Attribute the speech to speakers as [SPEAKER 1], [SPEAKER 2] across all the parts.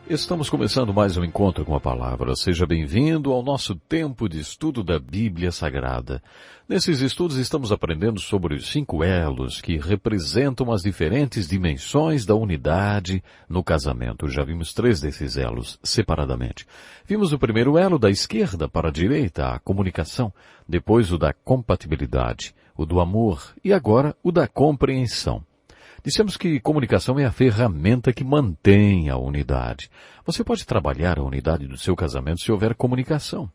[SPEAKER 1] Estamos começando mais um encontro com a palavra. Seja bem-vindo ao nosso tempo de estudo da Bíblia Sagrada. Nesses estudos estamos aprendendo sobre os 5 elos que representam as diferentes dimensões da unidade no casamento. Já vimos 3 desses elos separadamente. Vimos o primeiro elo da esquerda para a direita, a comunicação, depois o da compatibilidade, o do amor e agora o da compreensão. Dissemos que comunicação é a ferramenta que mantém a unidade. Você pode trabalhar a unidade do seu casamento se houver comunicação.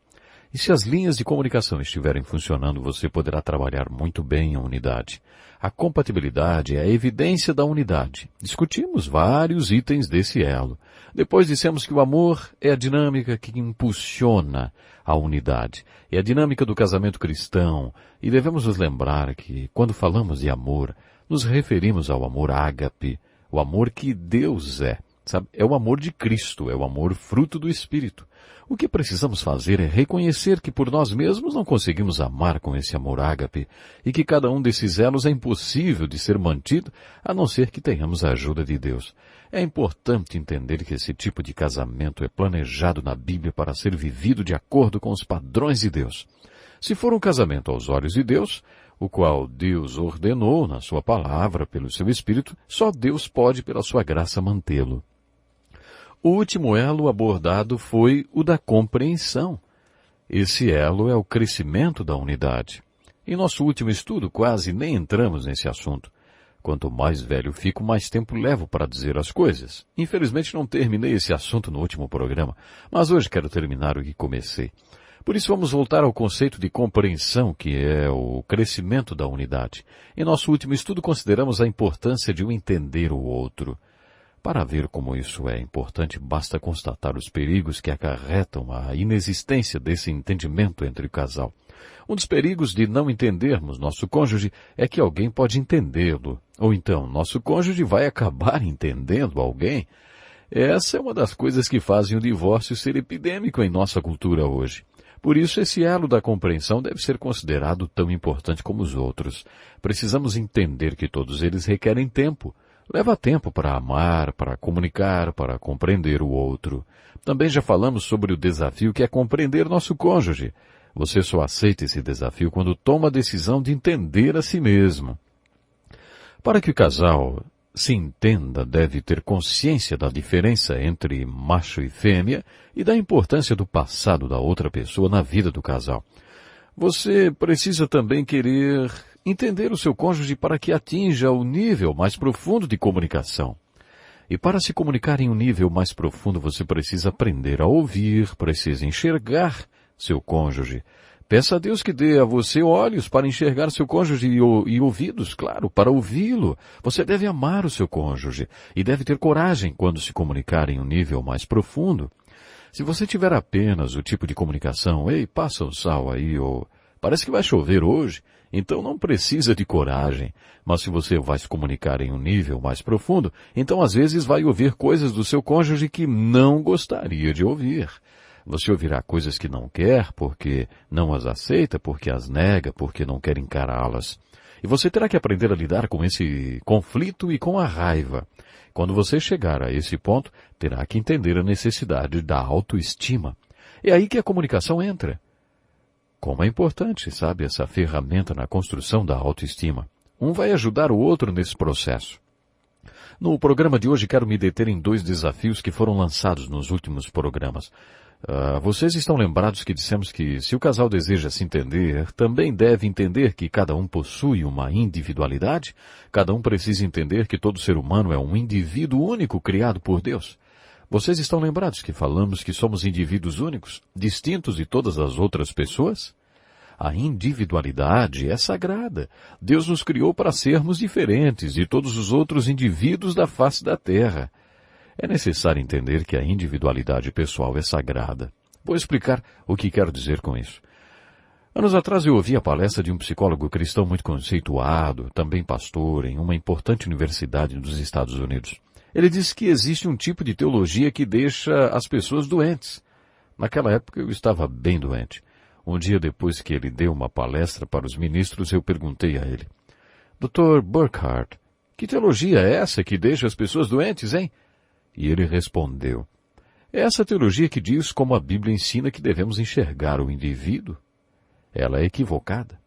[SPEAKER 1] E se as linhas de comunicação estiverem funcionando, você poderá trabalhar muito bem a unidade. A compatibilidade é a evidência da unidade. Discutimos vários itens desse elo. Depois dissemos que o amor é a dinâmica que impulsiona a unidade. É a dinâmica do casamento cristão. E devemos nos lembrar que, quando falamos de amor, nos referimos ao amor ágape, o amor que Deus é. Sabe? É o amor de Cristo, é o amor fruto do Espírito. O que precisamos fazer é reconhecer que por nós mesmos não conseguimos amar com esse amor ágape e que cada um desses elos é impossível de ser mantido a não ser que tenhamos a ajuda de Deus. É importante entender que esse tipo de casamento é planejado na Bíblia para ser vivido de acordo com os padrões de Deus. Se for um casamento aos olhos de Deus, o qual Deus ordenou na sua palavra pelo seu Espírito, só Deus pode, pela sua graça, mantê-lo. O último elo abordado foi o da compreensão. Esse elo é o crescimento da unidade. Em nosso último estudo, quase nem entramos nesse assunto. Quanto mais velho fico, mais tempo levo para dizer as coisas. Infelizmente não terminei esse assunto no último programa, mas hoje quero terminar o que comecei. Por isso vamos voltar ao conceito de compreensão, que é o crescimento da unidade. Em nosso último estudo consideramos a importância de um entender o outro. Para ver como isso é importante, basta constatar os perigos que acarretam a inexistência desse entendimento entre o casal. Um dos perigos de não entendermos nosso cônjuge é que alguém pode entendê-lo, ou então nosso cônjuge vai acabar entendendo alguém. Essa é uma das coisas que fazem o divórcio ser epidêmico em nossa cultura hoje. Por isso, esse elo da compreensão deve ser considerado tão importante como os outros. Precisamos entender que todos eles requerem tempo. Leva tempo para amar, para comunicar, para compreender o outro. Também já falamos sobre o desafio que é compreender nosso cônjuge. Você só aceita esse desafio quando toma a decisão de entender a si mesmo. Para que o casal se entenda, deve ter consciência da diferença entre macho e fêmea e da importância do passado da outra pessoa na vida do casal. Você precisa também querer entender o seu cônjuge para que atinja o nível mais profundo de comunicação. E para se comunicar em um nível mais profundo, você precisa aprender a ouvir, precisa enxergar seu cônjuge. Peça a Deus que dê a você olhos para enxergar seu cônjuge e ouvidos, claro, para ouvi-lo. Você deve amar o seu cônjuge e deve ter coragem quando se comunicar em um nível mais profundo. Se você tiver apenas o tipo de comunicação, ei, passa o sal aí, ou parece que vai chover hoje, então não precisa de coragem. Mas se você vai se comunicar em um nível mais profundo, então às vezes vai ouvir coisas do seu cônjuge que não gostaria de ouvir. Você ouvirá coisas que não quer, porque não as aceita, porque as nega, porque não quer encará-las. E você terá que aprender a lidar com esse conflito e com a raiva. Quando você chegar a esse ponto, terá que entender a necessidade da autoestima. É aí que a comunicação entra. Como é importante, sabe, essa ferramenta na construção da autoestima. Um vai ajudar o outro nesse processo. No programa de hoje, quero me deter em 2 desafios que foram lançados nos últimos programas. Vocês estão lembrados que dissemos que se o casal deseja se entender, também deve entender que cada um possui uma individualidade? Cada um precisa entender que todo ser humano é um indivíduo único criado por Deus. Vocês estão lembrados que falamos que somos indivíduos únicos, distintos de todas as outras pessoas? A individualidade é sagrada. Deus nos criou para sermos diferentes de todos os outros indivíduos da face da terra. É necessário entender que a individualidade pessoal é sagrada. Vou explicar o que quero dizer com isso. Anos atrás eu ouvi a palestra de um psicólogo cristão muito conceituado, também pastor, em uma importante universidade dos Estados Unidos. Ele disse que existe um tipo de teologia que deixa as pessoas doentes. Naquela época eu estava bem doente. Um dia depois que ele deu uma palestra para os ministros, eu perguntei a ele: Dr. Burkhardt, que teologia é essa que deixa as pessoas doentes, hein? E ele respondeu: É essa teologia que diz como a Bíblia ensina que devemos enxergar o indivíduo. Ela é equivocada.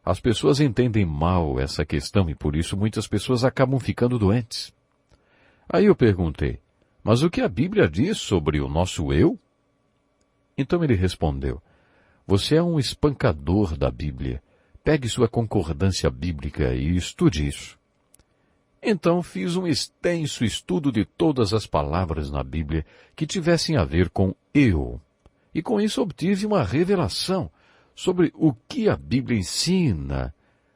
[SPEAKER 1] As pessoas entendem mal essa questão e por isso muitas pessoas acabam ficando doentes. Aí eu perguntei, mas o que a Bíblia diz sobre o nosso eu? Então ele respondeu, você é um espancador da Bíblia. Pegue sua concordância bíblica e estude isso. Então fiz um extenso estudo de todas as palavras na Bíblia que tivessem a ver com eu. E com isso obtive uma revelação sobre o que a Bíblia ensina,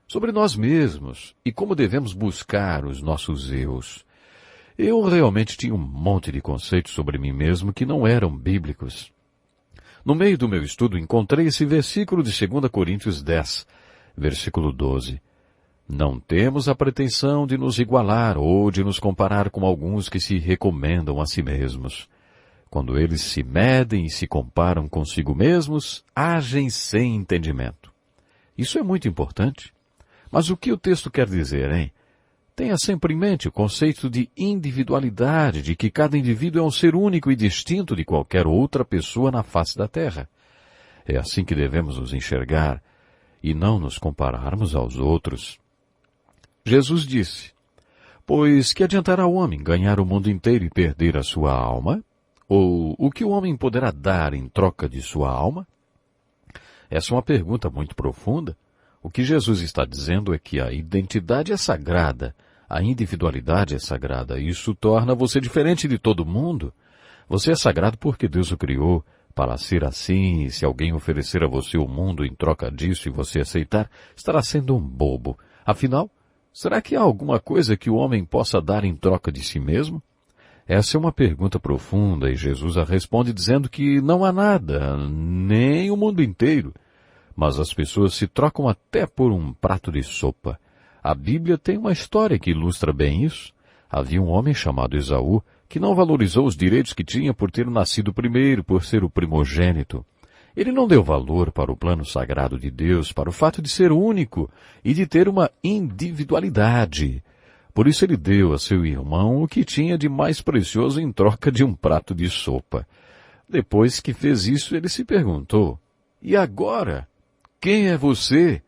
[SPEAKER 1] sobre nós mesmos e como devemos buscar os nossos eus. Eu realmente tinha um monte de conceitos sobre mim mesmo que não eram bíblicos. No meio do meu estudo encontrei esse versículo de 2 Coríntios 10, versículo 12. Não temos a pretensão de nos igualar ou de nos comparar com alguns que se recomendam a si mesmos. Quando eles se medem e se comparam consigo mesmos, agem sem entendimento. Isso é muito importante. Mas o que o texto quer dizer, hein? Tenha sempre em mente o conceito de individualidade, de que cada indivíduo é um ser único e distinto de qualquer outra pessoa na face da terra. É assim que devemos nos enxergar e não nos compararmos aos outros. Jesus disse, pois que adiantará o homem ganhar o mundo inteiro e perder a sua alma? Ou o que o homem poderá dar em troca de sua alma? Essa é uma pergunta muito profunda. O que Jesus está dizendo é que a identidade é sagrada, a individualidade é sagrada. Isso torna você diferente de todo mundo. Você é sagrado porque Deus o criou para ser assim, e se alguém oferecer a você o mundo em troca disso e você aceitar, estará sendo um bobo. Afinal, será que há alguma coisa que o homem possa dar em troca de si mesmo? Essa é uma pergunta profunda e Jesus a responde dizendo que não há nada, nem o mundo inteiro. Mas as pessoas se trocam até por um prato de sopa. A Bíblia tem uma história que ilustra bem isso. Havia um homem chamado Esaú que não valorizou os direitos que tinha por ter nascido primeiro, por ser o primogênito. Ele não deu valor para o plano sagrado de Deus, para o fato de ser único e de ter uma individualidade. Por isso ele deu a seu irmão o que tinha de mais precioso em troca de um prato de sopa. Depois que fez isso, ele se perguntou, e agora? Quem é você?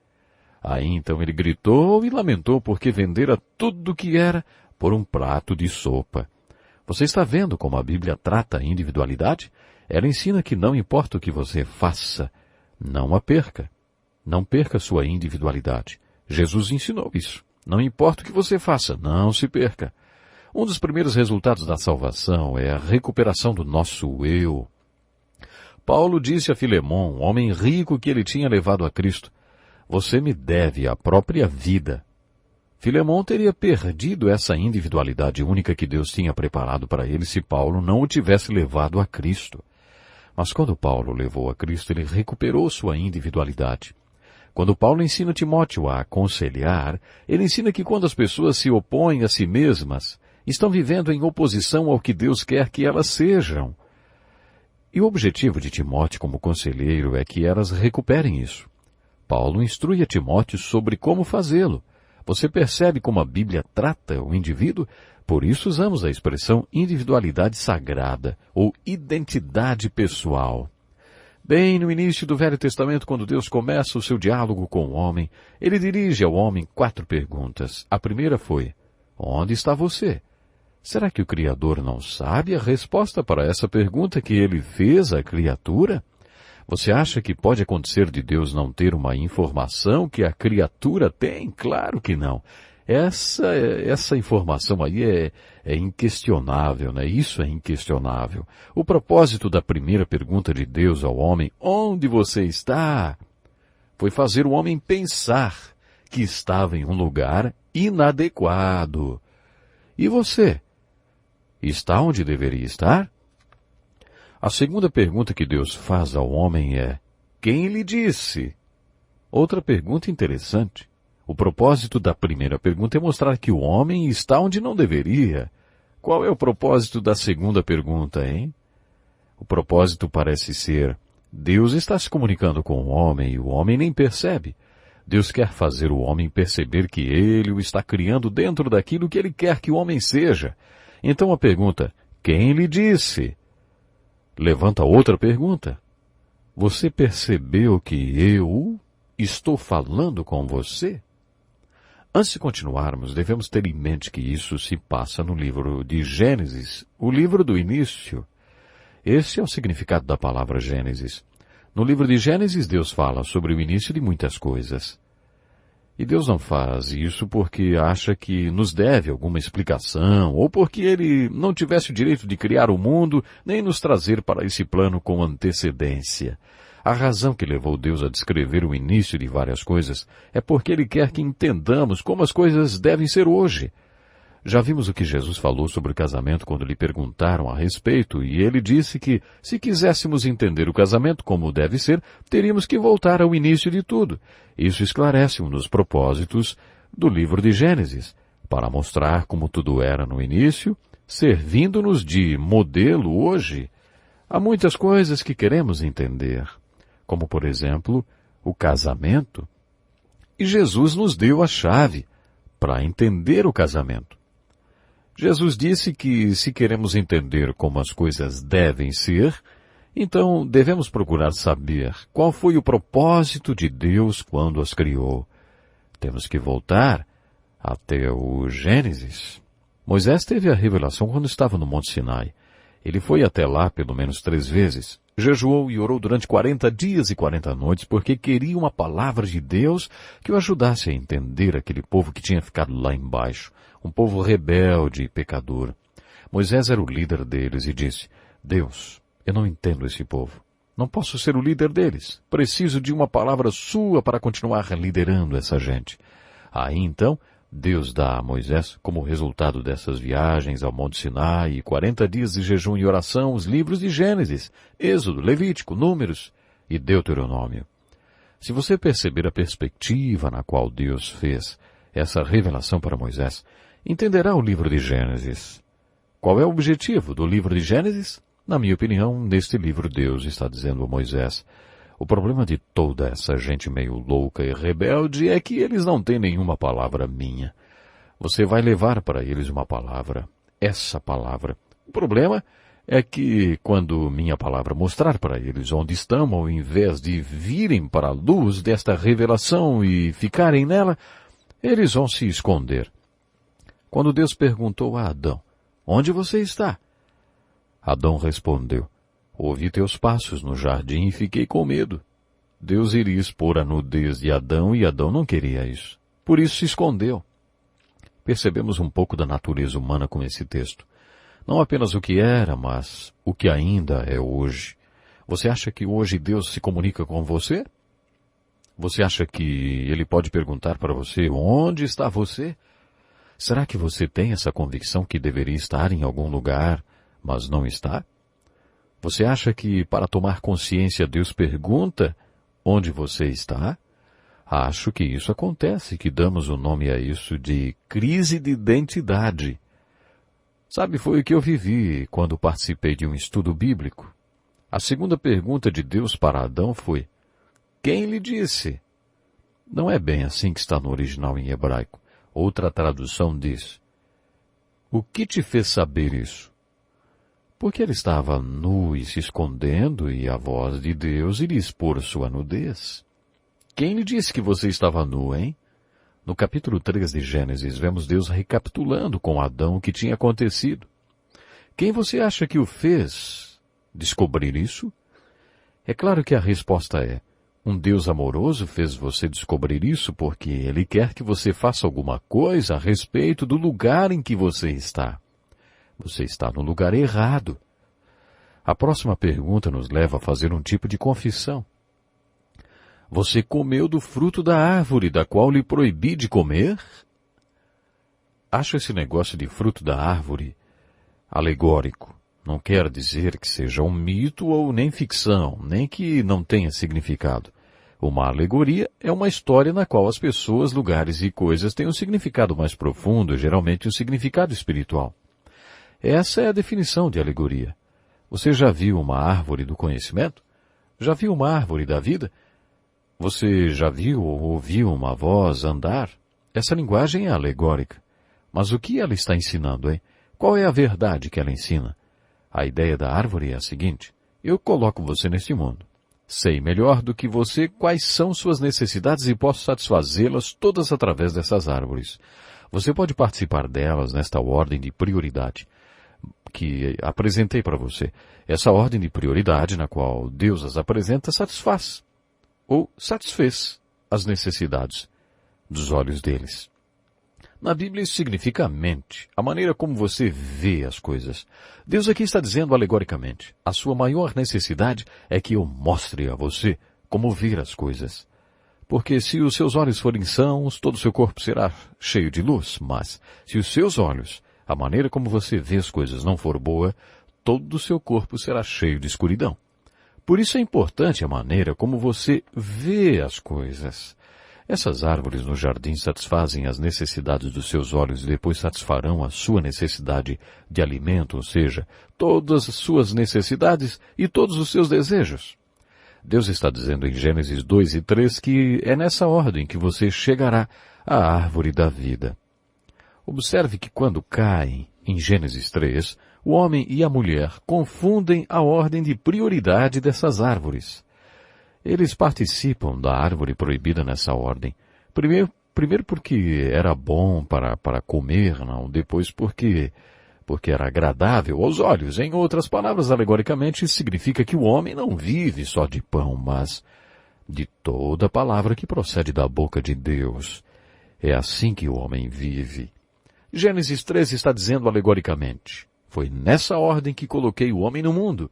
[SPEAKER 1] Aí então ele gritou e lamentou porque vendera tudo o que era por um prato de sopa. Você está vendo como a Bíblia trata a individualidade? Ela ensina que não importa o que você faça, não a perca. Não perca sua individualidade. Jesus ensinou isso. Não importa o que você faça, não se perca. Um dos primeiros resultados da salvação é a recuperação do nosso eu. Paulo disse a Filemon, um homem rico que ele tinha levado a Cristo, você me deve a própria vida. Filemon teria perdido essa individualidade única que Deus tinha preparado para ele se Paulo não o tivesse levado a Cristo. Mas quando Paulo levou a Cristo, ele recuperou sua individualidade. Quando Paulo ensina Timóteo a aconselhar, ele ensina que quando as pessoas se opõem a si mesmas, estão vivendo em oposição ao que Deus quer que elas sejam. E o objetivo de Timóteo como conselheiro é que elas recuperem isso. Paulo instrui a Timóteo sobre como fazê-lo. Você percebe como a Bíblia trata o indivíduo? Por isso usamos a expressão individualidade sagrada ou identidade pessoal. Bem no início do Velho Testamento, quando Deus começa o seu diálogo com o homem, ele dirige ao homem 4 perguntas. A primeira foi, onde está você? Será que o Criador não sabe a resposta para essa pergunta que ele fez à criatura? Você acha que pode acontecer de Deus não ter uma informação que a criatura tem? Claro que não. Essa informação aí é inquestionável, né? Isso é inquestionável. O propósito da primeira pergunta de Deus ao homem, onde você está? Foi fazer o homem pensar que estava em um lugar inadequado. E você? Está onde deveria estar? A segunda pergunta que Deus faz ao homem é, quem lhe disse? Outra pergunta interessante. O propósito da primeira pergunta é mostrar que o homem está onde não deveria. Qual é o propósito da segunda pergunta, hein? O propósito parece ser, Deus está se comunicando com o homem e o homem nem percebe. Deus quer fazer o homem perceber que ele o está criando dentro daquilo que ele quer que o homem seja. Então a pergunta, quem lhe disse? levanta outra pergunta. Você percebeu que eu estou falando com você? Antes de continuarmos, devemos ter em mente que isso se passa no livro de Gênesis, o livro do início. Esse é o significado da palavra Gênesis. No livro de Gênesis, Deus fala sobre o início de muitas coisas. E Deus não faz isso porque acha que nos deve alguma explicação, ou porque Ele não tivesse o direito de criar o mundo, nem nos trazer para esse plano com antecedência. A razão que levou Deus a descrever o início de várias coisas é porque Ele quer que entendamos como as coisas devem ser hoje. Já vimos o que Jesus falou sobre o casamento quando lhe perguntaram a respeito, e Ele disse que, se quiséssemos entender o casamento como deve ser, teríamos que voltar ao início de tudo. Isso esclarece um dos propósitos do livro de Gênesis, para mostrar como tudo era no início, servindo-nos de modelo hoje. Há muitas coisas que queremos entender, como, por exemplo, o casamento. E Jesus nos deu a chave para entender o casamento. Jesus disse que, se queremos entender como as coisas devem ser, então devemos procurar saber qual foi o propósito de Deus quando as criou. Temos que voltar até o Gênesis. Moisés teve a revelação quando estava no Monte Sinai. Ele foi até lá pelo menos 3 vezes. Jejuou e orou durante 40 dias e 40 noites porque queria uma palavra de Deus que o ajudasse a entender aquele povo que tinha ficado lá embaixo. Um povo rebelde e pecador. Moisés era o líder deles e disse: Deus, eu não entendo esse povo. Não posso ser o líder deles. Preciso de uma palavra sua para continuar liderando essa gente. Aí então, Deus dá a Moisés, como resultado dessas viagens ao Monte Sinai e 40 dias de jejum e oração, os livros de Gênesis, Êxodo, Levítico, Números e Deuteronômio. Se você perceber a perspectiva na qual Deus fez essa revelação para Moisés, entenderá o livro de Gênesis. Qual é o objetivo do livro de Gênesis? Na minha opinião, neste livro Deus está dizendo a Moisés: o problema de toda essa gente meio louca e rebelde é que eles não têm nenhuma palavra minha. Você vai levar para eles uma palavra, essa palavra. O problema é que quando minha palavra mostrar para eles onde estão, ao invés de virem para a luz desta revelação e ficarem nela, eles vão se esconder. Quando Deus perguntou a Adão: onde você está? Adão respondeu: ouvi teus passos no jardim e fiquei com medo. Deus iria expor a nudez de Adão e Adão não queria isso. Por isso se escondeu. Percebemos um pouco da natureza humana com esse texto. Não apenas o que era, mas o que ainda é hoje. Você acha que hoje Deus se comunica com você? Você acha que Ele pode perguntar para você: onde está você? Será que você tem essa convicção que deveria estar em algum lugar, mas não está? Você acha que, para tomar consciência, Deus pergunta onde você está? Acho que isso acontece, que damos o nome a isso de crise de identidade. Sabe, foi o que eu vivi quando participei de um estudo bíblico. A segunda pergunta de Deus para Adão foi: quem lhe disse? Não é bem assim que está no original em hebraico. Outra tradução diz: o que te fez saber isso? Porque ele estava nu e se escondendo, e a voz de Deus iria expor sua nudez. Quem lhe disse que você estava nu, hein? No capítulo 3 de Gênesis, vemos Deus recapitulando com Adão o que tinha acontecido. Quem você acha que o fez descobrir isso? É claro que a resposta é: um Deus amoroso fez você descobrir isso porque Ele quer que você faça alguma coisa a respeito do lugar em que você está. Você está no lugar errado. A próxima pergunta nos leva a fazer um tipo de confissão. Você comeu do fruto da árvore da qual lhe proibi de comer? Acho esse negócio de fruto da árvore alegórico. Não quer dizer que seja um mito ou nem ficção, nem que não tenha significado. Uma alegoria é uma história na qual as pessoas, lugares e coisas têm um significado mais profundo, geralmente um significado espiritual. Essa é a definição de alegoria. Você já viu uma árvore do conhecimento? Já viu uma árvore da vida? Você já viu ou ouviu uma voz andar? Essa linguagem é alegórica. Mas o que ela está ensinando, hein? Qual é a verdade que ela ensina? A ideia da árvore é a seguinte: Eu coloco você neste mundo. Sei melhor do que você quais são suas necessidades e posso satisfazê-las todas através dessas árvores. Você pode participar delas nesta ordem de prioridade que apresentei para você. Essa ordem de prioridade na qual Deus as apresenta satisfaz ou satisfez as necessidades dos olhos deles. Na Bíblia isso significa a mente, a maneira como você vê as coisas. Deus aqui está dizendo alegoricamente, a sua maior necessidade é que eu mostre a você como ver as coisas. Porque se os seus olhos forem sãos, todo o seu corpo será cheio de luz, mas se os seus olhos, a maneira como você vê as coisas não for boa, todo o seu corpo será cheio de escuridão. Por isso é importante a maneira como você vê as coisas. Essas árvores no jardim satisfazem as necessidades dos seus olhos e depois satisfarão a sua necessidade de alimento, ou seja, todas as suas necessidades e todos os seus desejos. Deus está dizendo em Gênesis 2 e 3 que é nessa ordem que você chegará à árvore da vida. Observe que quando caem, em Gênesis 3, o homem e a mulher confundem a ordem de prioridade dessas árvores. Eles participam da árvore proibida nessa ordem. Primeiro porque era bom para comer, não. Depois porque era agradável aos olhos. Em outras palavras, alegoricamente, isso significa que o homem não vive só de pão, mas de toda palavra que procede da boca de Deus. É assim que o homem vive. Gênesis 13 está dizendo alegoricamente, foi nessa ordem que coloquei o homem no mundo.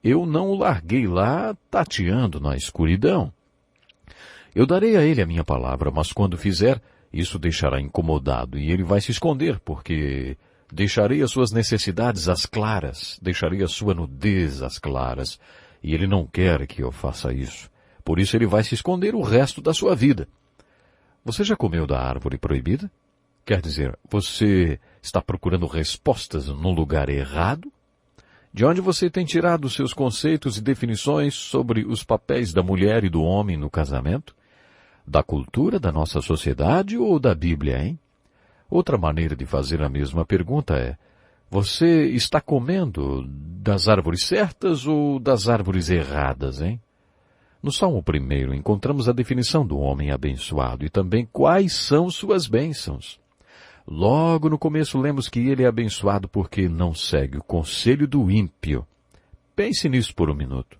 [SPEAKER 1] Eu não o larguei lá tateando na escuridão. Eu darei a ele a minha palavra, mas quando fizer, isso deixará incomodado e ele vai se esconder, porque deixarei as suas necessidades às claras, deixarei a sua nudez às claras, e ele não quer que eu faça isso. Por isso ele vai se esconder o resto da sua vida. Você já comeu da árvore proibida? Quer dizer, você está procurando respostas no lugar errado? De onde você tem tirado seus conceitos e definições sobre os papéis da mulher e do homem no casamento? Da cultura da nossa sociedade ou da Bíblia, hein? Outra maneira de fazer a mesma pergunta é, você está comendo das árvores certas ou das árvores erradas, hein? No Salmo 1 encontramos a definição do homem abençoado e também quais são suas bênçãos. Logo no começo lemos que ele é abençoado porque não segue o conselho do ímpio. Pense nisso por um minuto.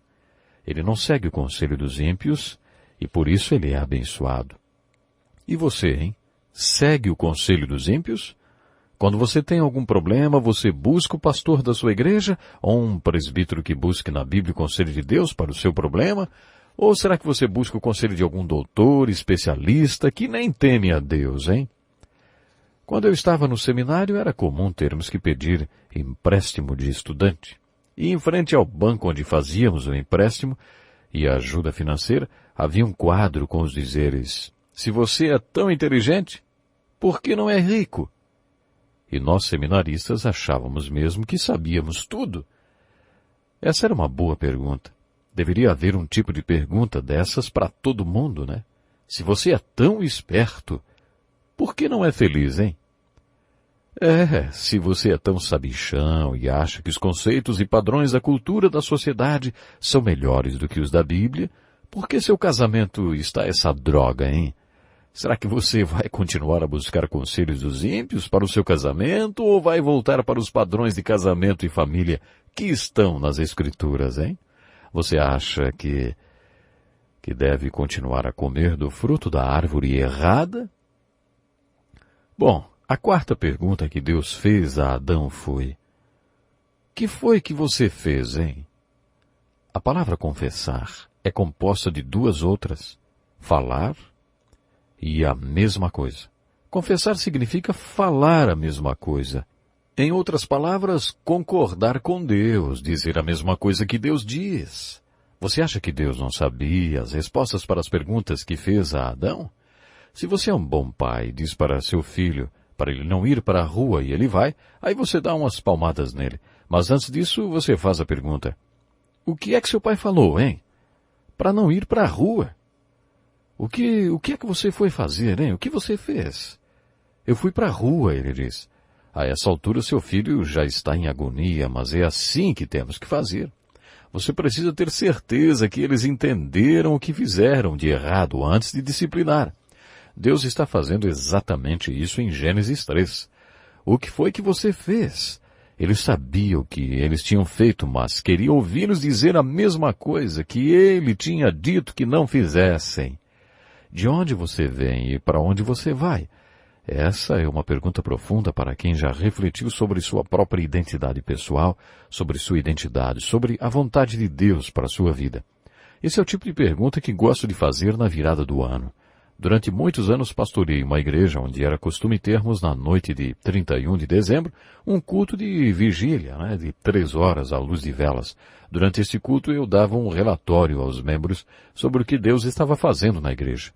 [SPEAKER 1] Ele não segue o conselho dos ímpios e por isso ele é abençoado. E você, hein? Segue o conselho dos ímpios? Quando você tem algum problema, você busca o pastor da sua igreja ou um presbítero que busque na Bíblia o conselho de Deus para o seu problema? Ou será que você busca o conselho de algum doutor, especialista que nem teme a Deus, hein? Quando eu estava no seminário, era comum termos que pedir empréstimo de estudante. E em frente ao banco onde fazíamos o empréstimo e a ajuda financeira, havia um quadro com os dizeres, se você é tão inteligente, por que não é rico? E nós seminaristas achávamos mesmo que sabíamos tudo. Essa era uma boa pergunta. Deveria haver um tipo de pergunta dessas para todo mundo, né? Se você é tão esperto, por que não é feliz, hein? Se você é tão sabichão e acha que os conceitos e padrões da cultura da sociedade são melhores do que os da Bíblia, por que seu casamento está essa droga, hein? Será que você vai continuar a buscar conselhos dos ímpios para o seu casamento ou vai voltar para os padrões de casamento e família que estão nas Escrituras, hein? Você acha que deve continuar a comer do fruto da árvore errada? Bom, a quarta pergunta que Deus fez a Adão foi, que foi que você fez, hein? A palavra confessar é composta de duas outras, falar e a mesma coisa. Confessar significa falar a mesma coisa. Em outras palavras, concordar com Deus, dizer a mesma coisa que Deus diz. Você acha que Deus não sabia as respostas para as perguntas que fez a Adão? Se você é um bom pai e diz para seu filho, para ele não ir para a rua e ele vai, aí você dá umas palmadas nele. Mas antes disso, você faz a pergunta, o que é que seu pai falou, hein? Para não ir para a rua. O que é que você foi fazer, hein? O que você fez? Eu fui para a rua, ele diz. A essa altura seu filho já está em agonia, mas é assim que temos que fazer. Você precisa ter certeza que eles entenderam o que fizeram de errado antes de disciplinar. Deus está fazendo exatamente isso em Gênesis 3. O que foi que você fez? Eles sabiam o que eles tinham feito, mas queriam ouvi-los dizer a mesma coisa que ele tinha dito que não fizessem. De onde você vem e para onde você vai? Essa é uma pergunta profunda para quem já refletiu sobre sua própria identidade pessoal, sobre sua identidade, sobre a vontade de Deus para a sua vida. Esse é o tipo de pergunta que gosto de fazer na virada do ano. Durante muitos anos pastoreei uma igreja onde era costume termos na noite de 31 de dezembro um culto de vigília, de 3 horas à luz de velas. Durante esse culto eu dava um relatório aos membros sobre o que Deus estava fazendo na igreja.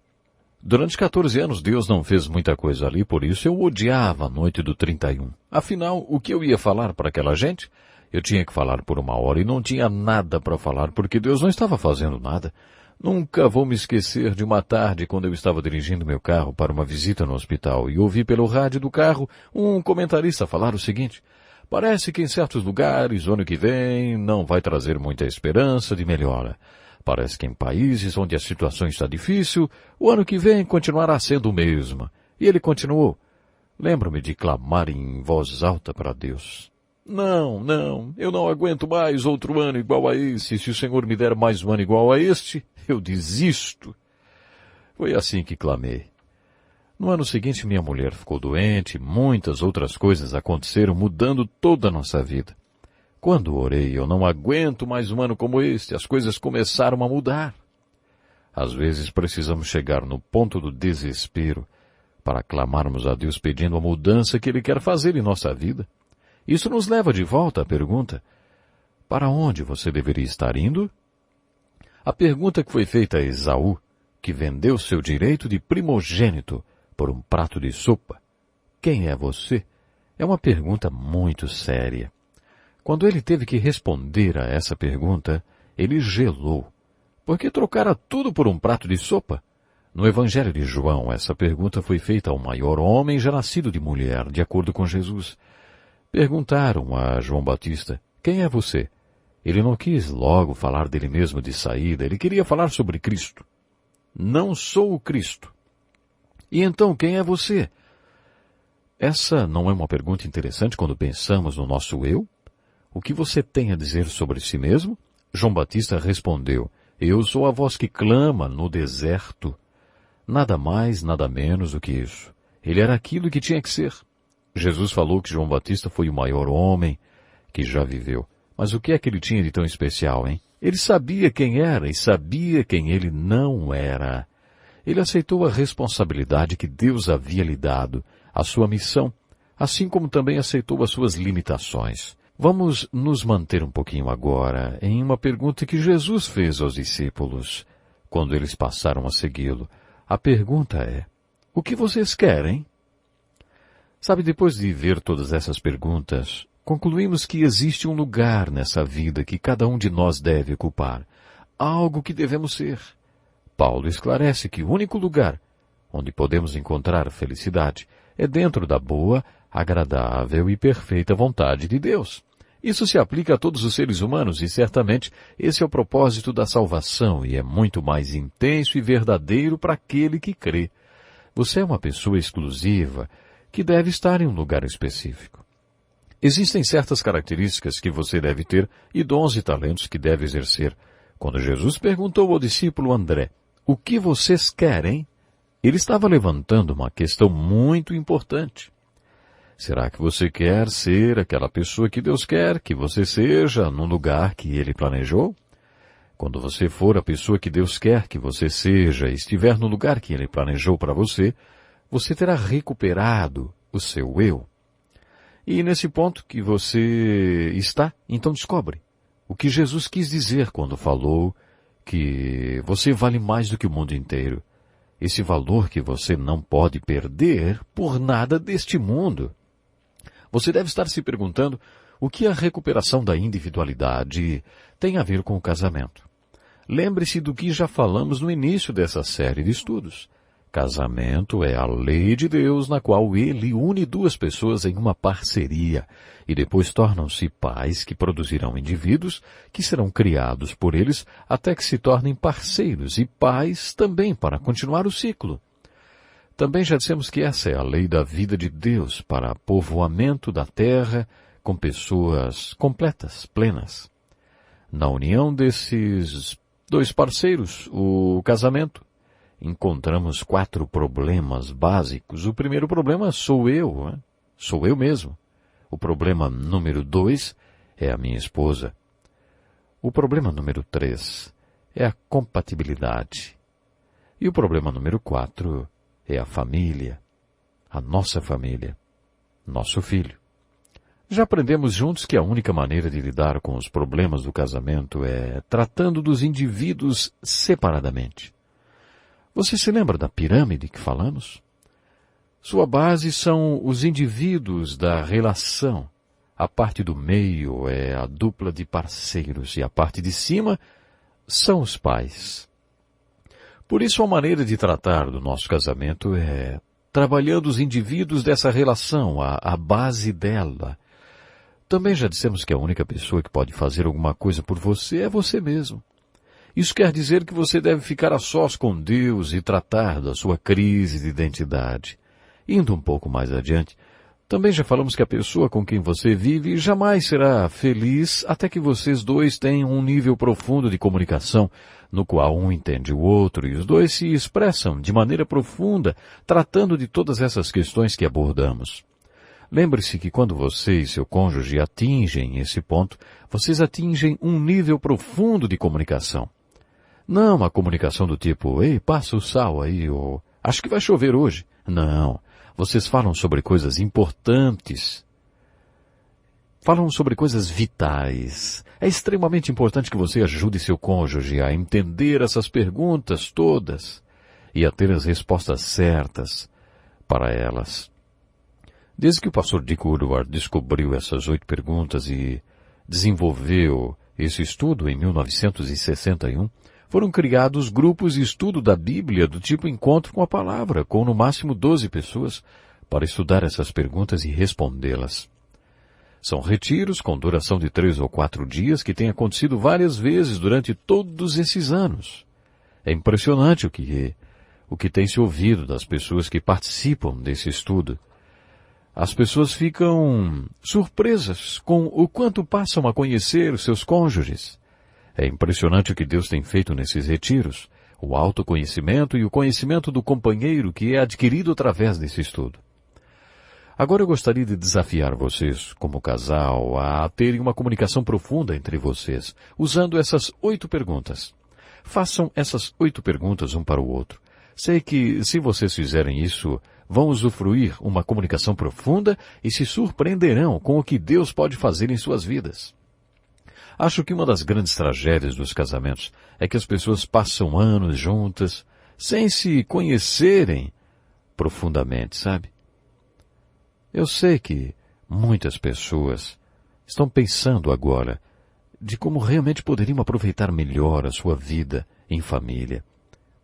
[SPEAKER 1] Durante 14 anos Deus não fez muita coisa ali, por isso eu odiava a noite do 31. Afinal, o que eu ia falar para aquela gente? Eu tinha que falar por 1 hora e não tinha nada para falar porque Deus não estava fazendo nada. Nunca vou me esquecer de uma tarde quando eu estava dirigindo meu carro para uma visita no hospital e ouvi pelo rádio do carro um comentarista falar o seguinte: parece que em certos lugares o ano que vem não vai trazer muita esperança de melhora. Parece que em países onde a situação está difícil, o ano que vem continuará sendo o mesmo. E ele continuou: lembro-me de clamar em voz alta para Deus. Não, eu não aguento mais outro ano igual a esse. Se o Senhor me der mais um ano igual a este, eu desisto. Foi assim que clamei. No ano seguinte, minha mulher ficou doente, muitas outras coisas aconteceram, mudando toda a nossa vida. Quando orei, eu não aguento mais um ano como este, as coisas começaram a mudar. Às vezes precisamos chegar no ponto do desespero para clamarmos a Deus pedindo a mudança que Ele quer fazer em nossa vida. Isso nos leva de volta à pergunta: para onde você deveria estar indo? A pergunta que foi feita a Esaú, que vendeu seu direito de primogênito por um prato de sopa: quem é você? É uma pergunta muito séria. Quando ele teve que responder a essa pergunta, ele gelou, porque trocara tudo por um prato de sopa. No Evangelho de João, essa pergunta foi feita ao maior homem já nascido de mulher, de acordo com Jesus. Perguntaram a João Batista: quem é você? Ele não quis logo falar dele mesmo de saída, ele queria falar sobre Cristo. Não sou o Cristo. E então, quem é você? Essa não é uma pergunta interessante quando pensamos no nosso eu? O que você tem a dizer sobre si mesmo? João Batista respondeu: eu sou a voz que clama no deserto. Nada mais, nada menos do que isso. Ele era aquilo que tinha que ser. Jesus falou que João Batista foi o maior homem que já viveu. Mas o que é que ele tinha de tão especial, hein? Ele sabia quem era e sabia quem ele não era. Ele aceitou a responsabilidade que Deus havia lhe dado, a sua missão, assim como também aceitou as suas limitações. Vamos nos manter um pouquinho agora em uma pergunta que Jesus fez aos discípulos, quando eles passaram a segui-lo. A pergunta é: o que vocês querem? Sabe, depois de ver todas essas perguntas, concluímos que existe um lugar nessa vida que cada um de nós deve ocupar, algo que devemos ser. Paulo esclarece que o único lugar onde podemos encontrar felicidade é dentro da boa, agradável e perfeita vontade de Deus. Isso se aplica a todos os seres humanos e certamente esse é o propósito da salvação e é muito mais intenso e verdadeiro para aquele que crê. Você é uma pessoa exclusiva que deve estar em um lugar específico. Existem certas características que você deve ter e dons e talentos que deve exercer. Quando Jesus perguntou ao discípulo André: o que vocês querem? Ele estava levantando uma questão muito importante. Será que você quer ser aquela pessoa que Deus quer que você seja no lugar que Ele planejou? Quando você for a pessoa que Deus quer que você seja e estiver no lugar que Ele planejou para você, você terá recuperado o seu eu. E nesse ponto que você está, então descobre o que Jesus quis dizer quando falou que você vale mais do que o mundo inteiro. Esse valor que você não pode perder por nada deste mundo. Você deve estar se perguntando o que a recuperação da individualidade tem a ver com o casamento. Lembre-se do que já falamos no início dessa série de estudos. Casamento é a lei de Deus na qual ele une duas pessoas em uma parceria e depois tornam-se pais que produzirão indivíduos que serão criados por eles até que se tornem parceiros e pais também para continuar o ciclo. Também já dissemos que essa é a lei da vida de Deus para povoamento da terra com pessoas completas, plenas. Na união desses dois parceiros, o casamento, encontramos 4 problemas básicos. O primeiro problema sou eu, né? Sou eu mesmo. O problema número 2 é a minha esposa. O problema número 3 é a compatibilidade. E o problema número 4 é a família, a nossa família, nosso filho. Já aprendemos juntos que a única maneira de lidar com os problemas do casamento é tratando dos indivíduos separadamente. Você se lembra da pirâmide que falamos? Sua base são os indivíduos da relação. A parte do meio é a dupla de parceiros e a parte de cima são os pais. Por isso, a maneira de tratar do nosso casamento é trabalhando os indivíduos dessa relação, a base dela. Também já dissemos que a única pessoa que pode fazer alguma coisa por você é você mesmo. Isso quer dizer que você deve ficar a sós com Deus e tratar da sua crise de identidade. Indo um pouco mais adiante, também já falamos que a pessoa com quem você vive jamais será feliz até que vocês dois tenham um nível profundo de comunicação, no qual um entende o outro e os dois se expressam de maneira profunda, tratando de todas essas questões que abordamos. Lembre-se que quando você e seu cônjuge atingem esse ponto, vocês atingem um nível profundo de comunicação. Não a comunicação do tipo, ei, passa o sal aí, ou acho que vai chover hoje. Não, vocês falam sobre coisas importantes. Falam sobre coisas vitais. É extremamente importante que você ajude seu cônjuge a entender essas perguntas todas e a ter as respostas certas para elas. Desde que o pastor Dick Woodward descobriu essas 8 perguntas e desenvolveu esse estudo em 1961, foram criados grupos de estudo da Bíblia do tipo Encontro com a Palavra, com no máximo 12 pessoas, para estudar essas perguntas e respondê-las. São retiros com duração de 3 ou 4 dias que têm acontecido várias vezes durante todos esses anos. É impressionante o que tem se ouvido das pessoas que participam desse estudo. As pessoas ficam surpresas com o quanto passam a conhecer os seus cônjuges. É impressionante o que Deus tem feito nesses retiros, o autoconhecimento e o conhecimento do companheiro que é adquirido através desse estudo. Agora eu gostaria de desafiar vocês, como casal, a terem uma comunicação profunda entre vocês, usando essas 8 perguntas. Façam essas 8 perguntas um para o outro. Sei que, se vocês fizerem isso, vão usufruir uma comunicação profunda e se surpreenderão com o que Deus pode fazer em suas vidas. Acho que uma das grandes tragédias dos casamentos é que as pessoas passam anos juntas sem se conhecerem profundamente, sabe? Eu sei que muitas pessoas estão pensando agora de como realmente poderiam aproveitar melhor a sua vida em família,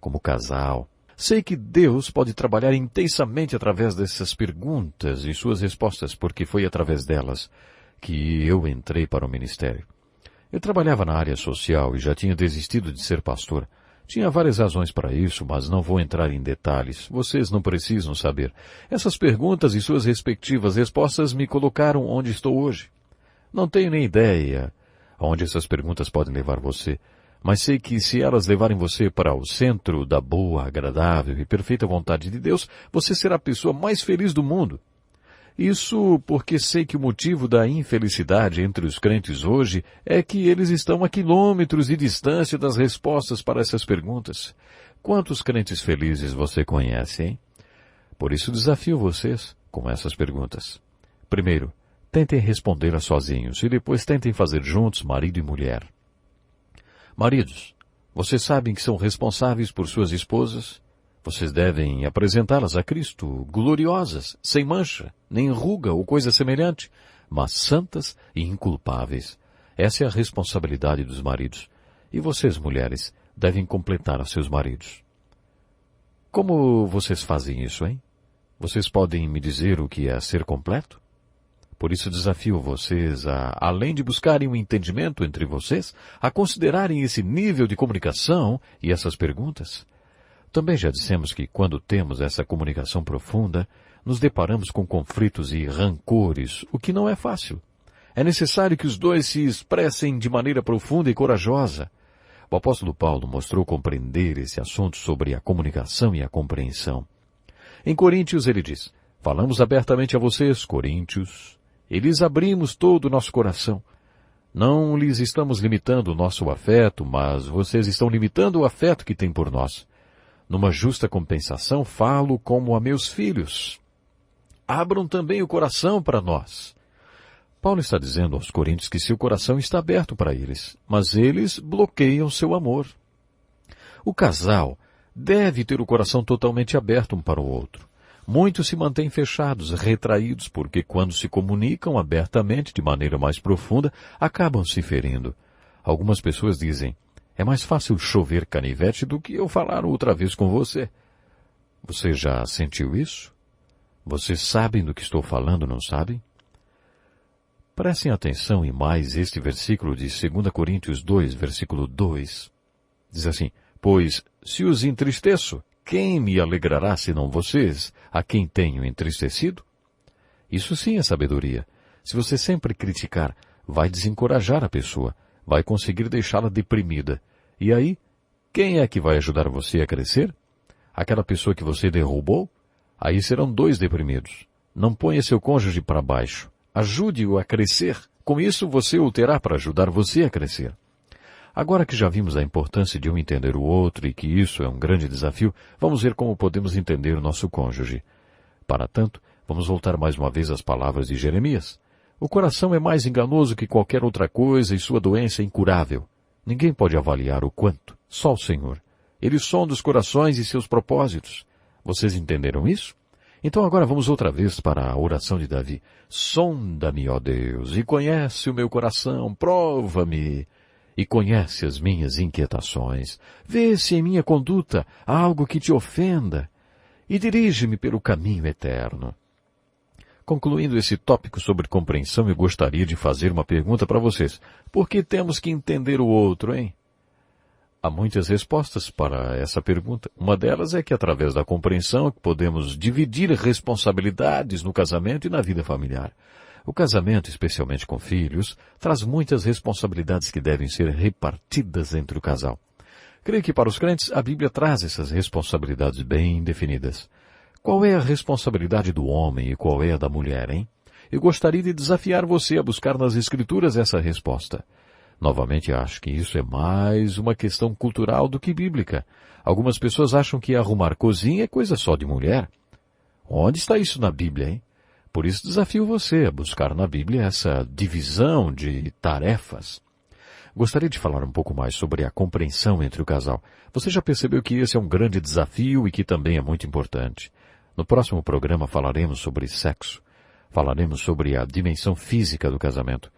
[SPEAKER 1] como casal. Sei que Deus pode trabalhar intensamente através dessas perguntas e suas respostas, porque foi através delas que eu entrei para o ministério. Eu trabalhava na área social e já tinha desistido de ser pastor. Tinha várias razões para isso, mas não vou entrar em detalhes. Vocês não precisam saber. Essas perguntas e suas respectivas respostas me colocaram onde estou hoje. Não tenho nem ideia aonde essas perguntas podem levar você, mas sei que se elas levarem você para o centro da boa, agradável e perfeita vontade de Deus, você será a pessoa mais feliz do mundo. Isso porque sei que o motivo da infelicidade entre os crentes hoje é que eles estão a quilômetros de distância das respostas para essas perguntas. Quantos crentes felizes você conhece, hein? Por isso desafio vocês com essas perguntas. Primeiro, tentem respondê-las sozinhos e depois tentem fazer juntos marido e mulher. Maridos, vocês sabem que são responsáveis por suas esposas? Vocês devem apresentá-las a Cristo, gloriosas, sem mancha, nem ruga ou coisa semelhante, mas santas e inculpáveis. Essa é a responsabilidade dos maridos. E vocês, mulheres, devem completar a seus maridos. Como vocês fazem isso, hein? Vocês podem me dizer o que é ser completo? Por isso desafio vocês a, além de buscarem um entendimento entre vocês, a considerarem esse nível de comunicação e essas perguntas. Também já dissemos que quando temos essa comunicação profunda, nos deparamos com conflitos e rancores, o que não é fácil. É necessário que os dois se expressem de maneira profunda e corajosa. O apóstolo Paulo mostrou compreender esse assunto sobre a comunicação e a compreensão. Em Coríntios ele diz, falamos abertamente a vocês, coríntios, e lhes abrimos todo o nosso coração. Não lhes estamos limitando o nosso afeto, mas vocês estão limitando o afeto que têm por nós. Numa justa compensação, falo como a meus filhos. Abram também o coração para nós. Paulo está dizendo aos coríntios que seu coração está aberto para eles, mas eles bloqueiam seu amor. O casal deve ter o coração totalmente aberto um para o outro. Muitos se mantêm fechados, retraídos, porque quando se comunicam abertamente de maneira mais profunda, acabam se ferindo. Algumas pessoas dizem, é mais fácil chover canivete do que eu falar outra vez com você. Você já sentiu isso? Vocês sabem do que estou falando, não sabem? Prestem atenção em mais este versículo de 2 Coríntios 2, versículo 2. Diz assim, pois, se os entristeço, quem me alegrará senão vocês, a quem tenho entristecido? Isso sim é sabedoria. Se você sempre criticar, vai desencorajar a pessoa, vai conseguir deixá-la deprimida. E aí, quem é que vai ajudar você a crescer? Aquela pessoa que você derrubou? Aí serão dois deprimidos. Não ponha seu cônjuge para baixo. Ajude-o a crescer. Com isso, você o terá para ajudar você a crescer. Agora que já vimos a importância de um entender o outro e que isso é um grande desafio, vamos ver como podemos entender o nosso cônjuge. Para tanto, vamos voltar mais uma vez às palavras de Jeremias. O coração é mais enganoso que qualquer outra coisa e sua doença é incurável. Ninguém pode avaliar o quanto, só o Senhor. Ele sonda os corações e seus propósitos. Vocês entenderam isso? Então agora vamos outra vez para a oração de Davi. Sonda-me, ó Deus, e conhece o meu coração, prova-me, e conhece as minhas inquietações. Vê se em minha conduta há algo que te ofenda, e dirige-me pelo caminho eterno. Concluindo esse tópico sobre compreensão, eu gostaria de fazer uma pergunta para vocês. Por que temos que entender o outro, hein? Há muitas respostas para essa pergunta. Uma delas é que através da compreensão podemos dividir responsabilidades no casamento e na vida familiar. O casamento, especialmente com filhos, traz muitas responsabilidades que devem ser repartidas entre o casal. Creio que para os crentes a Bíblia traz essas responsabilidades bem definidas. Qual é a responsabilidade do homem e qual é a da mulher, hein? Eu gostaria de desafiar você a buscar nas Escrituras essa resposta. Novamente, acho que isso é mais uma questão cultural do que bíblica. Algumas pessoas acham que arrumar cozinha é coisa só de mulher. Onde está isso na Bíblia, hein? Por isso desafio você a buscar na Bíblia essa divisão de tarefas. Gostaria de falar um pouco mais sobre a compreensão entre o casal. Você já percebeu que esse é um grande desafio e que também é muito importante. No próximo programa falaremos sobre sexo. Falaremos sobre a dimensão física do casamento.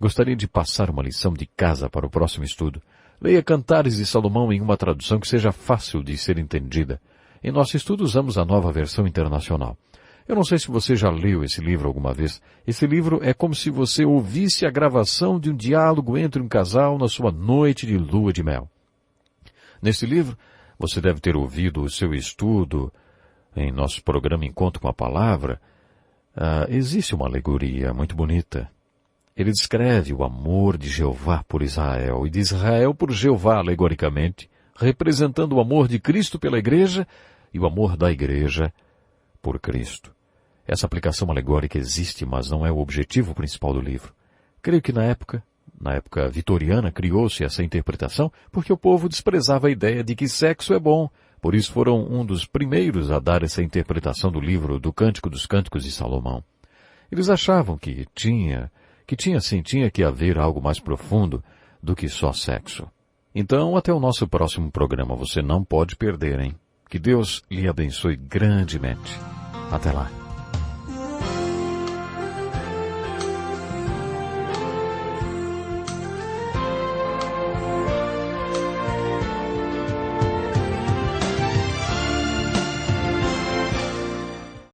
[SPEAKER 1] Gostaria de passar uma lição de casa para o próximo estudo. Leia Cantares de Salomão em uma tradução que seja fácil de ser entendida. Em nosso estudo usamos a Nova Versão Internacional. Eu não sei se você já leu esse livro alguma vez. Esse livro é como se você ouvisse a gravação de um diálogo entre um casal na sua noite de lua de mel. Nesse livro, você deve ter ouvido o seu estudo em nosso programa Encontro com a Palavra. Existe uma alegoria muito bonita. Ele descreve o amor de Jeová por Israel e de Israel por Jeová, alegoricamente, representando o amor de Cristo pela igreja e o amor da igreja por Cristo. Essa aplicação alegórica existe, mas não é o objetivo principal do livro. Creio que na época vitoriana, criou-se essa interpretação porque o povo desprezava a ideia de que sexo é bom. Por isso foram um dos primeiros a dar essa interpretação do livro do Cântico dos Cânticos de Salomão. Eles achavam que tinha que haver algo mais profundo do que só sexo. Então, até o nosso próximo programa, você não pode perder, hein? Que Deus lhe abençoe grandemente. Até lá.